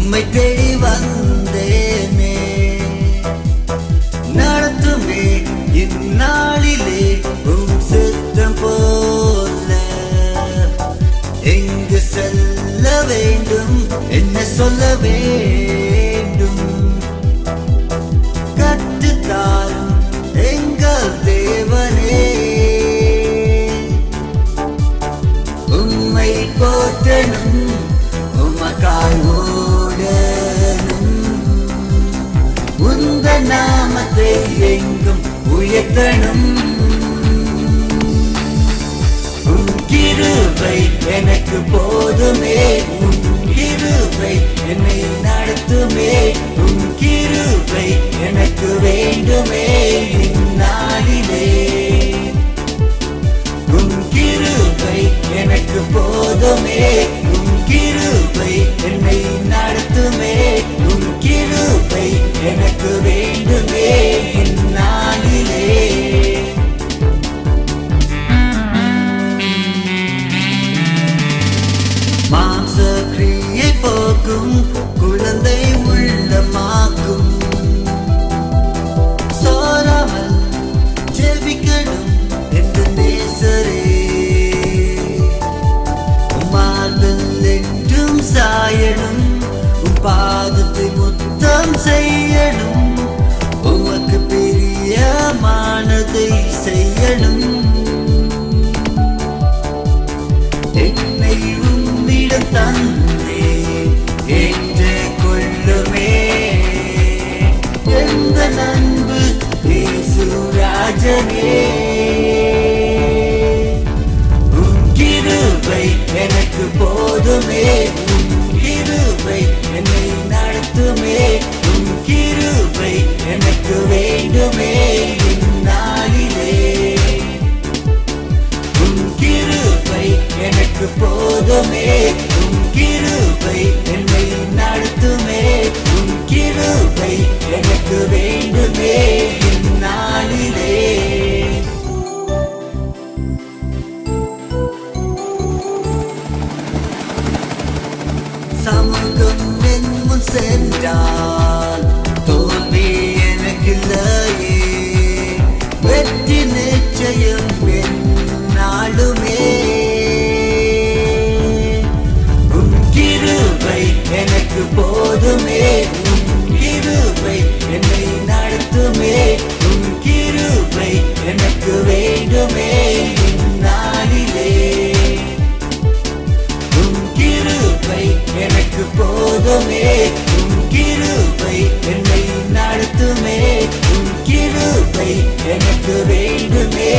உம்மை தேடி வந்தேனே. நடத்துமே இந்நாளிலே உம் சித்தம் போல. எங்கு செல்ல வேண்டும், என்ன சொல்ல வேண்டும், கற்றுத்தாரும் எங்கள் தேவனே. உம்மை போற்றணும், உமக்காய் ஓடணும், உந்த நாமத்தை எங்கும் உயர்த்தணும். உன் கிருபை எனக்கு போதுமே, உன் கிருபை என்னை நடத்துமே, உன் கிருபை எனக்கு வேண்டுமே இந்நாளிலே. உன் கிருபை எனக்கு போதுமே, உன் கிருபை என்னை நடத்துமே, உன் கிருபை எனக்கு வேண்டுமே இந்நாளிலே. மாம்ச கிரியை போக்கும், குழந்தை உள்ளமாக்கும், சோராமல் ஜெபிக்கணும் என்று நேசரே. மார்பில் என்றும் சாயணும், உன் பாதத்தை முத்தம் செய்யணும், உமக்கு பிரியமானதை செய்யணும். என்னை உம்மிடம் தந்தே ஏற்று கொள்ளுமே, எந்த அன்பு இயேசு ராஜனே. உன் கிருபை எனக்கு போதுமே, உன் கிருபை என்னை நடத்துமே, உன் கிருபை எனக்கு வேண்டுமே இந்நாளிலே. உன் கிருபை எனக்கு போதுமே, உன் கிருபை என்னை நடத்துமே, உன் கிருபை எனக்கு வேண்டுமே இந்நாளிலே. சமூகம் என் முன் சென்றால் தோல்வி எனக்கில்லையே, வெற்றி நிச்சயம் நாளுமே. உன் கிருபை எனக்கு போதுமே, உன் கிருபை என்னை நடத்துமே, உன் கிருபை எனக்கு வேண்டுமே இந்நாளிலே. உன் கிருபை எனக்கு போதுமே, உன் கிருபை என்னை நடத்துமே, உன் கிருபை எனக்கு வேண்டுமே